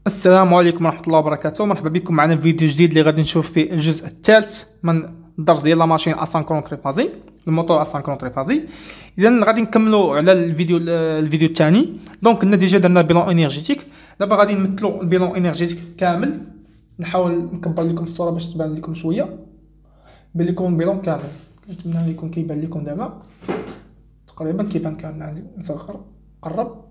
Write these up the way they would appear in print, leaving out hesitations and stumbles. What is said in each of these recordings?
السلام عليكم ورحمة الله وبركاته. مرحبا بكم معنا في فيديو جديد اللي غادي نشوف فيه الجزء الثالث من الدرس ديال لا ماشين اسانكرون تريفازي، الموتور اسانكرون تريفازي. اذا غادي نكملوا على الفيديو الثاني. دونك كنا ديجا درنا بيلون انرجيتيك، دابا غادي نمثلوا البيلون انرجيتيك كامل. نحاول نكبر لكم الصوره باش تبان لكم شويه، يبان لكم البيلون كامل. كنتمنى يكون كيبان لكم دابا تقريبا، كيبان كامل. نصغر قرب.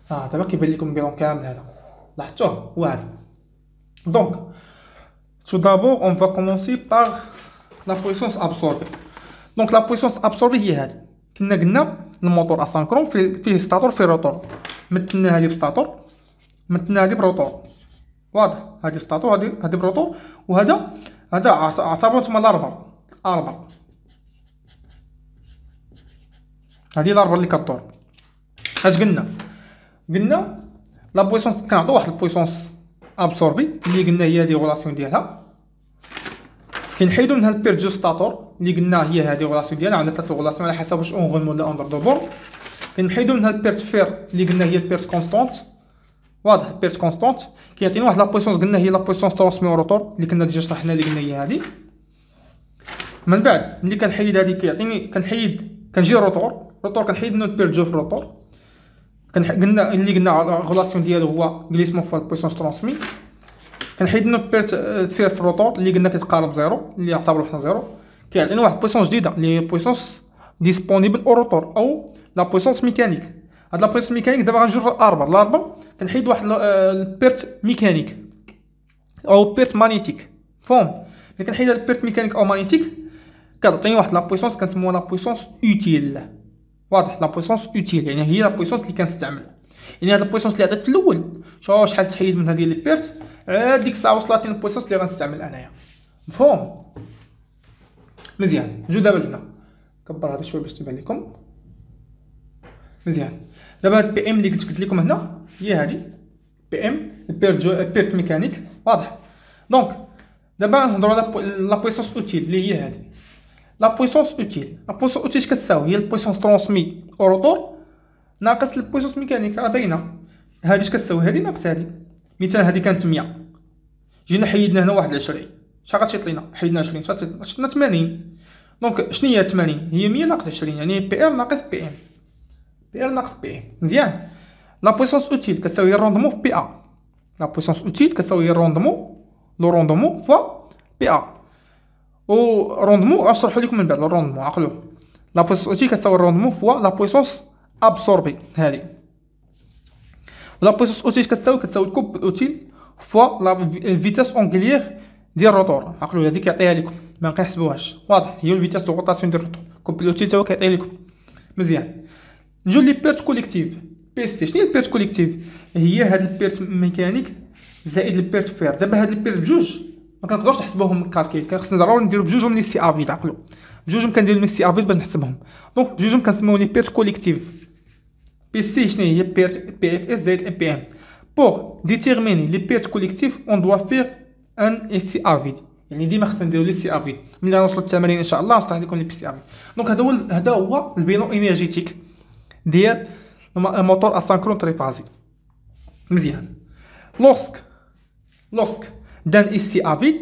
دابا كيبان لكم البيلون كامل هذا، لاحظتوه هو هذا. Donc, tout d'abord, on va commencer par la puissance absorbée. Donc, la puissance absorbée هي هذه. كنا قلنا الموتور اسانكرون فيه ستاتور فيه روتور. مثلنا هذه بستاتور، مثلنا هذه بروتور. واضح؟ هذه ستاتور، هذه بروتور، وهذا اعتبروا نتوما الاربع. هذه الاربع اللي كدور. اش قلنا لا بويسونس، كنعطيو واحد البويسونس ابسوربي اللي قلنا هي هذه غولاسيون ديالها. كنحيدو منها البيرجوستاتور اللي قلنا هي هذه غولاسيون ديالها. عندنا ثلاث غولاسيون على حسب واش اونغون ولا اندر دو بور. كنحيدو منها البيرت فير اللي قلنا هي البيرت كونستونت. واضح؟ البيرت كونستونت كيعطينا واحد لا بويسونس قلنا هي لا بويسونس ترانسمي روتور اللي كنا ديجا شرحنا، اللي قلنا هي هذه. من بعد ملي كنحيد هذه كيعطيني، كنجي روتور كنحيد منه البيرجو في الروتور. قلنا اللي قلنا غولاسيون ديالو هو غليسمون فوا البويسونس ترانسمي. كنحيد منه بيرت فير في الروتور اللي قلنا كيتقارب زيرو، اللي يعتبروا حنا زيرو. كيعطينا واحد بويسونس جديده اللي هي بويسونس ديسپونيبل او روتور او لا بويسونس ميكانيك. هاد لا بويسونس ميكانيك دابا غنجيو الاربع كنحيد واحد البيرت ميكانيك او بيرت مانيتيك. فهم؟ ملي كنحيد البيرت ميكانيك او مانيتيك كتعطيني واحد لا بويسونس كنسموها لا بويسونس اوتيل. واضح؟ لا بويسونس اوتيل يعني هي لا بويسونس اللي كنستعمل. يعني هاد البويسونس اللي عطيت في الاول، شوف شحال تحيد من هذه لي بيرت، عاد ديك الساعه وصلتني البويسونس اللي غنستعمل انايا. مفهوم؟ مزيان. نجيو دابا لهنا، كبر هذا شويه باش تبان لكم مزيان. دابا هاد بي ام اللي قلت لكم هنا هي هذه بي ام بيرت ميكانيك. واضح؟ دونك دابا نهضروا على لا بويسونس اوتيل اللي هي هذه. لا بويسونس اوتيل اش كتساوي؟ هي البويسونس ترانسمي او روتور ناقص البويسونس ميكانيك. راه باينه هذه اش كتساوي، هذه ناقص هذه. مثال هذه كانت 100، جينا حيدنا هنا 21، شحال غتشيط لينا؟ حيدنا 20 شفتنا 80. دونك شنو هي 80؟ هي 100 ناقص 20، يعني بي ار ناقص بي ام. بي ار ناقص بي ام. مزيان. لا بويسونس اوتيل كتساوي الروندمون في بي ا. لا بويسونس اوتيل كتساوي الروندمون، لو روندمون فوا بي ا. و روندمون غنشرحو لكم من بعد. الروندمون عقلوه، لا بويسونس اوتيل كتساوي الروندمون فوا لا بويسونس ابسوربي هذه. لا بويسونس اوتيل كتساوي الكوب اوتيل فوا لا فيتاس اونغليير ديال الروتور. عقلوا هذيك كيعطيها لكم، ما كنحسبوهاش. واضح؟ هي الفيتاس دو روتاسيون ديال الروتور. كوب اوتيل تا هو كيعطيها لكم. مزيان. نجيو لي بيرت كوليكتيف بي اس تي. شنو هي البيرت كوليكتيف؟ هي هاد البيرت ميكانيك زائد البيرت فير. دابا هاد البيرت بجوج ما كنقدروش نحسبوهم بالكالكيل، خصنا ضروري نديرو بجوجهم لي سي افيد. عقلوا بجوجهم كنديرو لي سي افيد باش نحسبهم. دونك بجوجهم كنسميو لي بيرت كوليكتيف. بي سي شنو هي؟ بيرت بي اف اس زائد ام بي ام. بور ديتيرميني لي بيرت كوليكتيف اون دوا فير ان سي افيد. يعني ديما خصنا نديرو لي سي افيد. ملي نوصلوا للتمارين ان شاء الله نشرح لكم لي سي افيد. دونك هذا هو البيلون انرجيتيك ديال الموتور اسانكرون تريفازي. مزيان. لوسك دان اي سي افيد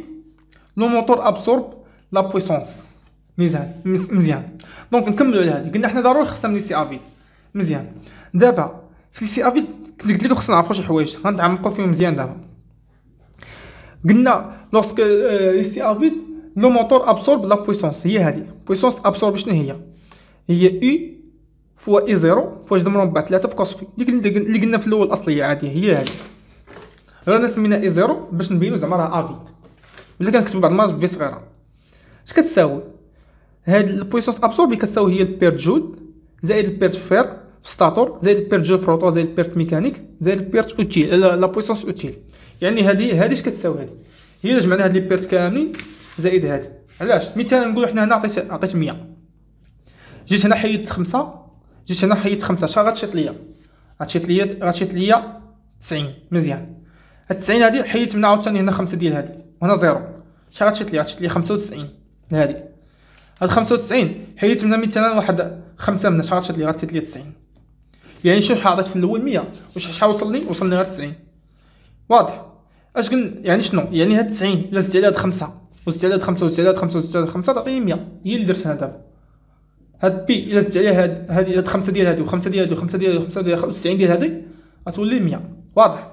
لو موتور ابسورب لا بويسونس. مزيان. دونك نكملوا على هذه. قلنا حنا ضروري خصنا لي سي افيد. مزيان. دابا في لي سي افيد كنت قلت لكم خصنا نعرفوا شي حوايج غنتعمقوا فيهم مزيان. دابا قلنا لوسك لي سي افيد لو موتور ابسورب لا بويسونس. هي هذه بويسونس ابسورب. شنو هي؟ هي اي فوا اي زيرو فوا جذر مربع 3 في كوس في اللي قلنا في الاول الاصليه عاديه. هي هذه، رانا سمينا اي زيرو باش نبينوا زعما راه افيد، ولا كنكتبوا بعض المرات في صغيره. اش كتساوي هاد البويسونس ابسوربي؟ كتساوي هي البيرت جول زائد البيرت فير ستاتور زائد البيرت جول في روتور زائد البيرت ميكانيك زائد البيرت اوتيل لا بويسونس اوتيل. يعني هذه اش كتساوي؟ هذه هي الا جمعنا هاد لي بيرت كاملين زائد هذه. علاش؟ مثلا نقولوا حنا هنا عطيت 100، جيت هنا حيدت 5، جيت هنا حيدت 5، شحال غتشيط ليا؟ غتشيط ليا 90. مزيان. هاد 90 هادي حيدت منها عاوتاني هنا 5 ديال هادي وهنا زيرو، شحال غتشيط ليا؟ غتشيط ليا 95 لهادي. هاد 95 حيدت منها مثلا واحد 5 منها، شحال غتشيط ليا؟ غتشيط ليا 90. يعني شوف شحال عطيت في الاول 100 وشحال وصلني غير 90. واضح. اش قلنا يعني شنو؟ يعني هاد 90 الا زدت عليها هاد 5 وزدت عليها هاد 5 وزدت عليها هاد 5 وزدت عليها هاد 5 تعطيني 100. هي اللي درتها دابا. هاد بي الا زدت عليها هاد 5 ديال هادي و5 ديال هادي و5 ديال هادي و5 ديال 90 ديال هادي غتولي 100. واضح.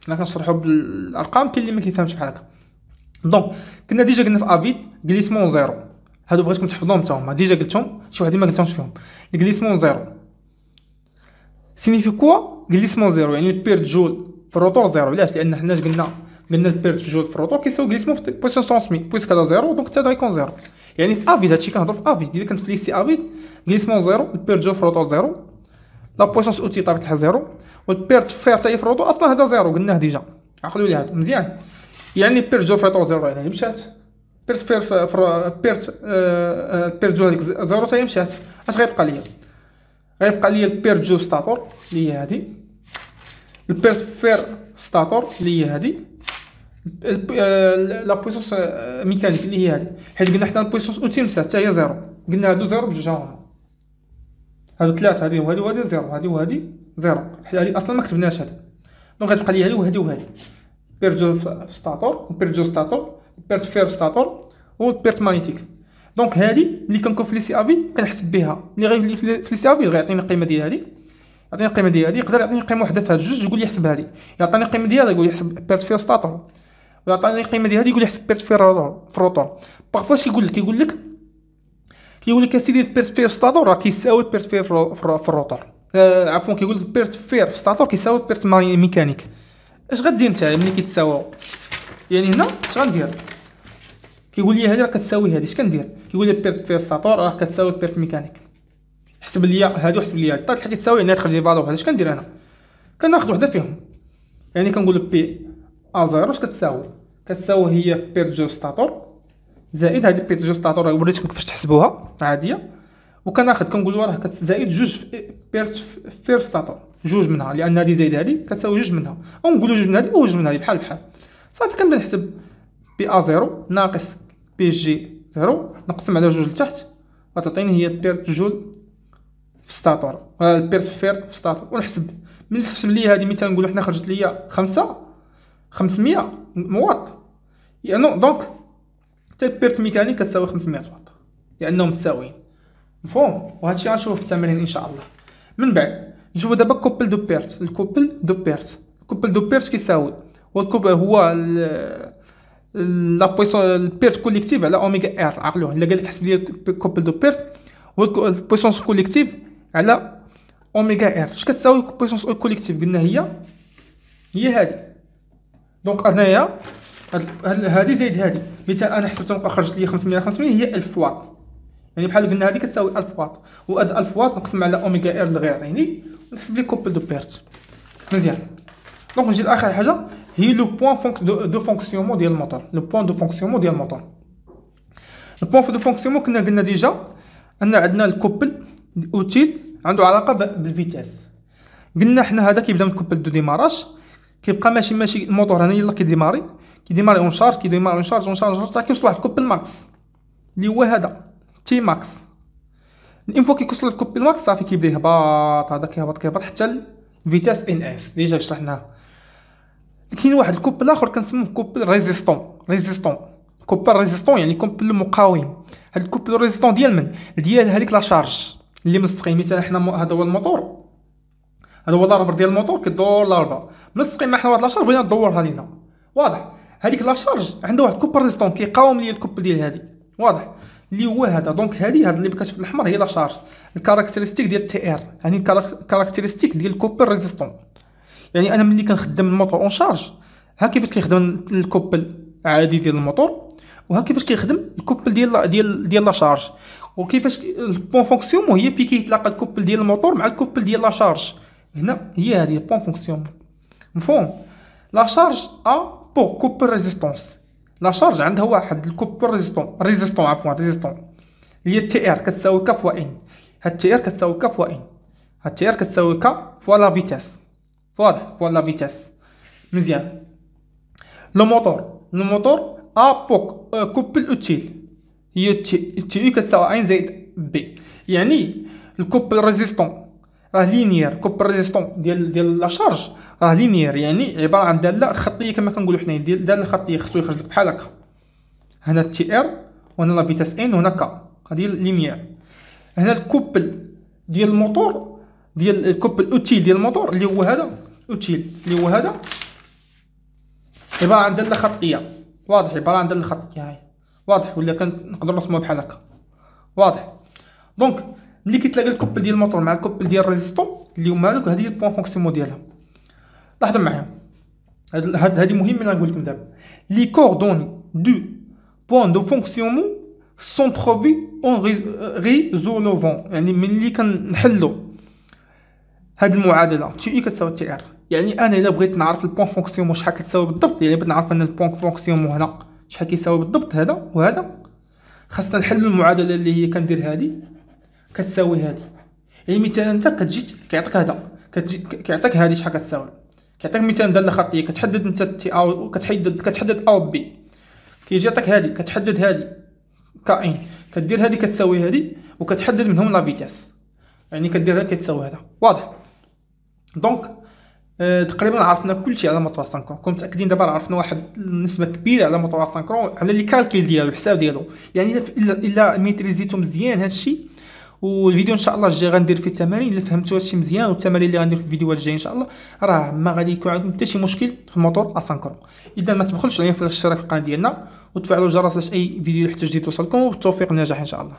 انا كنشرحو بالارقام، كاين اللي ما كيفهمش بحال هكا. دونك كنا ديجا قلنا في افيد غليسمون زيرو، هادو بغيتكم تحفظوهم حتى هما، ديجا قلتهم شي وحدين ما قلتهمش فيهم. الغليسمون زيرو سينيفي كوا؟ غليسمون زيرو يعني البيرد جول في الروتور زيرو. علاش؟ لان حنا قلنا البيرد جول في الروتور كيساوي غليسمون في بويسيون ترونسمي، بويسك هذا زيرو دونك حتى هذا غيكون زيرو. يعني في افيد هادشي كنهضر في افيد. الا كنت في ليسي افيد غليسمون زيرو، البيرد جول في الروتور زيرو، لا بويسونس اوتي طابت لها زيرو، والبيرد فير حتى هي في الروتور اصلا هذا زيرو قلناه ديجا. عقلوا لي هذا مزيان. يعني بيرد جول في الروتور زيرو يعني مشات، بيرد فير بيرد جول هذيك زيرو حتى هي مشات. اش غيبقى ليا؟ غيبقى ليا البيرد جول ستاتور اللي هي هادي، البيرد فير ستاتور اللي هي هادي، لا بويسونس ميكانيك اللي هي هادي. حيت قلنا حنا البويسونس اوتي مشات حتى هي زيرو، قلنا هادو زيرو بجوج هما، هادو ثلاثه، هادي وهادي وهادي زيرو، هادي وهادي زيرو، حيت هادي اصلا ما كتبناش هادي. دونك غتبقى لي هادي وهادي وهادي، بيرد جو ستاتور وبيرد جو ستاتور، بيرد فير ستاتور وبيرد مانيتيك. دونك هادي ملي كنكون في ليسي افي كنحسب بها، ملي غيولي في ليسي افي غيعطيني القيمه ديال هادي، يعطيني القيمه ديال هادي، يقدر يعطيني قيمه وحده في هاد الجوج يقول لي يحسب هادي، يعطيني القيمه ديال هادي يقول لي يحسب بيرد فير ستاتور، ويعطيني القيمه ديال هادي يقول لي يحسب بيرد فير في الروتور. باغفوا اش كيقول لك اسيدي بيرد فير ستاتور راه كيساوي بيرد فير في الروتور. عفوا كيقول لك بيرد فير في ستاتور كيساوي بيرد ميكانيك. اش غدير نتا ملي كيتساواو؟ يعني هنا اش غندير؟ كيقول لي هذه راه كتساوي هذه، اش كندير؟ كيقول لي بيرد فير ستاتور راه كتساوي بيرد ميكانيك، حسب لي هادو حسب لي هادي طلعت لحد كتساوي، يعني تخرج لي فالور. هذا اش كندير انا؟ كناخذ وحده فيهم، يعني كنقول له بي ا زيرو اش كتساوي هي بيرد جو ستاتور زائد هذه بيرد جو ستاتور وريتكم كيفاش تحسبوها عاديه، وكناخذ كنقول له راه كتزائد جوج بيرد فير ستاتور، جوج منها لان هذه زائد هذه كتساوي جوج منها، او نقولوا جوج من هذه وجوج من هذه بحال بحال. صافي كنبدا نحسب بي ا زيرو ناقص بي جي زيرو نقسم على جوج لتحت غتعطيني هي بيرد جول في ستاتور، البيرد فير في ستاتور، ونحسب ملي تحسب لي هذه مثلا نقولوا حنا خرجت لي 500 واط، يعني دونك حتى البيرد ميكانيك كتساوي 500 واط لانهم متساويين. مفهوم؟ وهادشي غنشوفو في التمرين ان شاء الله. من بعد نشوفو دابا كوبل دو بيرت. الكوبل دو بيرت كيساوي والكوبل هو لا بويسون البيرت كوليكتيف على اوميغا ار. عقلوه الا قال لك حسب لي كوبل دو بيرت هو البويسونس كوليكتيف على اوميغا ار. اش كتساوي بويسونس كوليكتيف؟ قلنا هي هادي. دونك انايا هادي زائد هادي، مثال انا حسبت نبقى خرجت لي 500 هي 1000 واط، يعني بحال قلنا هذه كتساوي 1000 واط، وهاد 1000 واط نقسم على اوميغا ار اللي غيعطيني ونحسب لي كوبل دو بيرت. مزيان. دونك نجي لاخر حاجه هي لو بوين دو فونكسيونمون ديال الموتور. لو بوين دو فونكسيونمون ديال الموتور، لو بوين دو فونكسيونمون قلنا ديجا ان عندنا الكوبل اوتيل عنده علاقه بالفيتاس. قلنا حنا هذا كيبدا من الكوبل دو ديماراج كيبقى ماشي الموتور هنا يلا كيديماري اون شارج اون شارج حتى كيوصل واحد الكوبل ماكس اللي هو هذا تي ماكس. اون فوا كيوصل الكوبل ماكس صافي كيبدا يهبط، هذا كيهبط حتى الفيتاس ان اس ديجا شرحناها. كاين واحد الكوبل اخر كنسموه كوبل ريزيستون كوبل ريزيستون يعني كوبل مقاوم. هاد الكوبل ريزيستون ديال من؟ ديال هذيك لا شارج اللي مستقيم. مثلا حنا هذا هو الموتور، هذا هو الرابر ديال الموتور كيدور لاربا مستقيم مع حنا واحد لا شارج بغينا ندورها لينا. واضح؟ هذيك لا شارج عنده واحد كوبل ريزيستون كيقاوم ليا الكوبل ديال هذه. واضح؟ اللي هو هذا. دونك هذه اللي كتشوف بالاحمر هي لا شارج، الكاركتيرستيك ديال تي ار يعني الكاركتيرستيك ديال الكوبل ريزيستون. يعني انا ملي كنخدم الموتور اون شارج ها كيفاش كيخدم الكوبل عادي ديال الموتور، وها كيفاش كيخدم الكوبل ديال لا شارج، وكيفاش البون فونكسيون هي في كيتلاقى الكوبل ديال الموتور مع الكوبل ديال لا شارج. هنا هي هذه بون فونكسيون. مفهوم؟ لا شارج ا بور كوبل ريزيستونس. لا شارج عندها واحد الكوبل ريزيستون هي تي ار كتساوي ك فوا ان. هاد تي ار كتساوي ك فوا ان، هاد تي ار كتساوي ك فوا لا فيتاس. واضح؟ فوا لا فيتاس. مزيان. لو موتور ا بوك كوبل اوتيل هي تي يو كتساوي ان زائد بي. يعني الكوبل ريزيستون راه لينيير. كوب ريزيستون ديال لا شارج راه لينيير، يعني عباره عن داله خطيه كما كنقولوا حنايا، ديال داله خطيه خصو يخرج لك بحال هكا. هنا تي ار وهنا لا فيتاس ان وهنا كا، هذه لينيير. هنا الكوبل ديال الموتور، ديال الكوبل اوتيل ديال الموتور اللي هو هذا اوتيل، اللي هو هذا عباره عن داله خطيه. واضح؟ عباره عن داله خطيه هاي. واضح ولا كنقدر نرسموها بحال هكا؟ واضح. دونك ملي كيتلاقى الكوبل ديال الموتور مع الكوبل ديال الريزيستون اللي هما هذوك، هذه البوان فونكسيونمون ديالها. لاحظوا معايا هذه مهمه اللي غنقول لكم دابا. لي كوردوني دو بوان دو فونكسيونمون سون تروفي اون ريزولوفون، يعني ملي كنحلوا هاد المعادله تي اي كتساوي تي ار، يعني انا الا بغيت نعرف البوان فونكسيونمون شحال كتساوي بالضبط، يعني بغيت نعرف ان البوان فونكسيونمون هنا شحال كيساوي بالضبط هذا وهذا، خاصنا نحلوا المعادله اللي هي كندير هذه كتساوي هذه. يعني مثلا انت كتجي كيعطيك هذا، كيعطيك هذه شحال كتساوي، كيعطيك مثلا داله خطيه كتحدد انت تي او، كتحدد او بي، كيجي يعطيك هذه كتحدد هذه كائن، كدير هذه كتساوي هذه وكتحدد منهم لا فيتاس، يعني كدير هذه كتساوي هذا. واضح؟ دونك تقريبا عرفنا كلشي على موتور سانكرون. كنت متاكدين دابا عرفنا واحد النسبه كبيره على موتور سانكرون، على لي كالكيل ديالو، الحساب ديالو. يعني الا ميتريزيتو مزيان هادشي، والفيديو ان شاء الله الجاي غندير فيه التمارين اللي فهمتوا هادشي مزيان، والتمارين اللي غندير في الفيديوهات الجايه ان شاء الله، راه ما غادي يكون عندكم حتى شي مشكل في الموتور اسانكرون. اذا ما تبخلوش عليا في الاشتراك في القناه ديالنا وتفعلوا الجرس باش اي فيديو يحتاج توصلكم، وبالتوفيق والنجاح ان شاء الله.